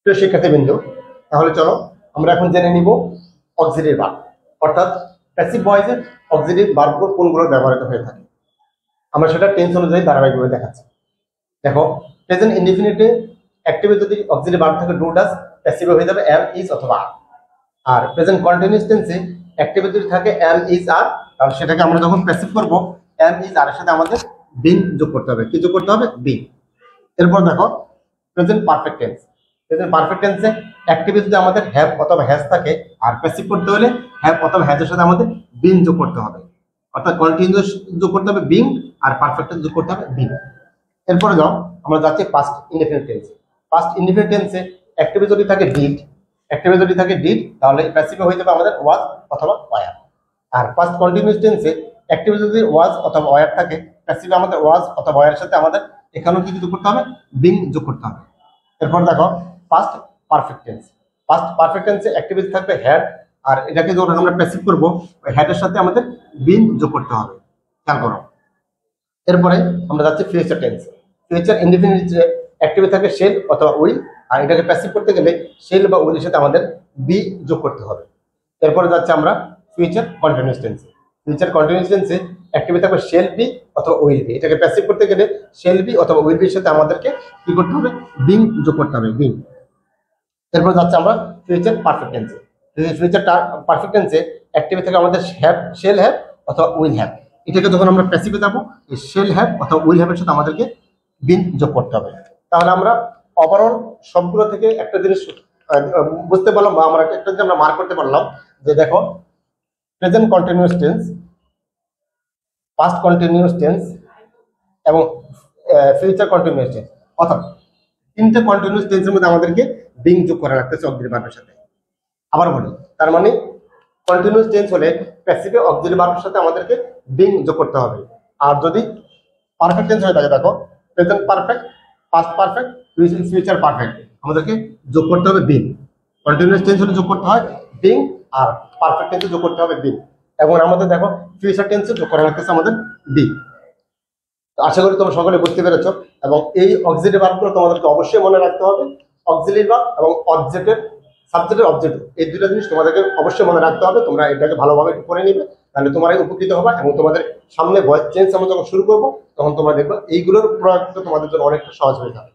প্রিয় শিক্ষার্থীবৃন্দ, তাহলে চলো আমরা এখন জেনে নিব অক্সিলারি ভার্ব, অর্থাৎ প্যাসিভ ভয়েসের অক্সিলারি ভার্বগুলো কোনগুলো ব্যবহৃত হয়ে থাকে। আমরা সেটা টেন্স অনুযায়ী ধারাবাহিকভাবে দেখাচ্ছি। দেখো, প্রেজেন্ট ইনডিফিনিটে অ্যাক্টিভে যদি অক্সিলারি ভার্ব থাকে ডু ডাজ, প্যাসিভে হয়ে যাবে এম ইজ অথবা আর। আর প্রেজেন্ট কন্টিনিউয়াস টেন্সে অ্যাক্টিভে যদি থাকে এম ইজ আর, তাহলে সেটাকে আমরা যখন প্যাসিভ করব এম ইজ আর এর সাথে আমাদের বিং যোগ করতে হবে। কি যোগ করতে হবে? বিং। এরপর দেখো present perfect tense. Present perfect টেন্সে অ্যাক্টিভে যদি আমাদের হ্যাভ অথবা হ্যাজ থাকে, আর প্যাসিভ করতে হলে হ্যাভ অথবা হ্যাজের সাথে আমাদের বিং যোগ করতে হবে। অর্থাৎ কন্টিনিউয়াস যোগ করতে হবে বিং, আর পারফেক্ট যোগ করতে হবে বিং। এরপরে যাও আমরা যাচ্ছি পাস্ট ইনডিফিনিট টেন্সে। পাস্ট ইনডিফিনিট টেন্সে অ্যাক্টিভে যদি থাকে ডিড, অ্যাক্টিভে যদি থাকে ডিড, তাহলে প্যাসিভে হয়ে যাবে আমাদের ওয়াজ অথবা ওয়ার। আর পাস্ট কন্টিনিউয়াস টেন্সে অ্যাক্টিভে যদি ওয়াজ অথবা ওয়ার থাকে, প্যাসিভে আমাদের ওয়াজ অথবা ওয়ারের সাথে আমাদের এখানেও কি যোগ করতে হবে? বিং যোগ করতে হবে। এরপর দেখো past perfect tense. Past perfect টেন্সে অ্যাক্টিভে থাকবে হ্যাড, আর এটাকে যখন আমরা প্যাসিভ করব হ্যাডের সাথে আমাদের বিং যোগ করতে হবে। খেয়াল করো। এরপরে আমরা যাচ্ছি ফিউচার টেন্স। ফিউচার ইনডিফিনিট অ্যাক্টিভে থাকে শেল অথবা উইল, আর এটাকে প্যাসিভ করতে গেলে শেল বা উইলের সাথে আমাদের বি যোগ করতে হবে। এরপরে যাচ্ছে আমরা ফিউচার কন্টিনিউয়াস টেন্সে। ফিউচার কন্টিনিউয়াস টেন্সে অ্যাক্টিভে থাকবে শেল বি অথবা উইল বি, এটাকে প্যাসিভ করতে গেলে শেল বি অথবা উইল বির সাথে আমাদেরকে কি করতে হবে? বিং যোগ করতে হবে, বিং। এরপর যাচ্ছে আমরা ফিউচার পারফেক্ট টেন্সে। ফিউচার পারফেক্ট টেন্সে অ্যাক্টিভে থাকে আমাদের হ্যাভ, শেল হ্যাভ অথবা উইল হ্যাভ, এটাকে যখন আমরা প্যাসিভে যাবো এই শেল হ্যাভ অথবা উইল হ্যাভের সাথে আমাদেরকে বিং যোগ করতে হবে। তাহলে আমরা ওভারঅল সবগুলো থেকে একটা জিনিস বুঝতে পারলাম, বা আমরা একটা জিনিস আমরা মার্ক করতে পারলাম যে দেখো, present continuous tense, past continuous tense এবং ফিউচার কন্টিনিউয়াস টেন্স, অর্থাৎ তিনটে কন্টিনিউয়াস টেন্সের মধ্যে আমাদেরকে বিং যোগ করা রাখতেছে অক্সিলারি ভার্বের সাথে। আবার বলি, তার মানে কন্টিনিউয়াস টেন্স হলে প্যাসিভে অক্সিলারি ভার্বের সাথে আমাদেরকে বিং যোগ করতে হবে। আর যদি পারফেক্ট টেন্স হয়ে থাকে, দেখো present perfect, past perfect, future perfect, আমাদেরকে যোগ করতে হবে বিং। কন্টিনিউয়াস টেন্স হলে যোগ করতে হয় বিং, আর পারফেক্ট টেন্সে যোগ করতে হবে বিং। এবং আমাদের দেখো ফিউচার টেন্সে যোগ করা লাগতেছে আমাদের বিং। আশা করি তোমরা সকলে বুঝতে পেরেছো। এবং এই অক্সিলারি ভার্বগুলো তোমাদেরকে অবশ্যই মনে রাখতে হবে। অক্সিলারি ভার্ব এবং অবজেক্টের সাবজেক্টের অবজেক্ট, এই দুটো জিনিস তোমাদেরকে অবশ্যই মনে রাখতে হবে। তোমরা এটাকে ভালোভাবে করে নিবে, তাহলে তোমরাই উপকৃত হবে। এবং তোমাদের সামনে ভয়েস চেঞ্জ আমরা যখন শুরু করবো, তখন তোমরা দেখবে এইগুলোর প্রয়োগ তোমাদের জন্য অনেকটা সহজ হয়ে যাবে।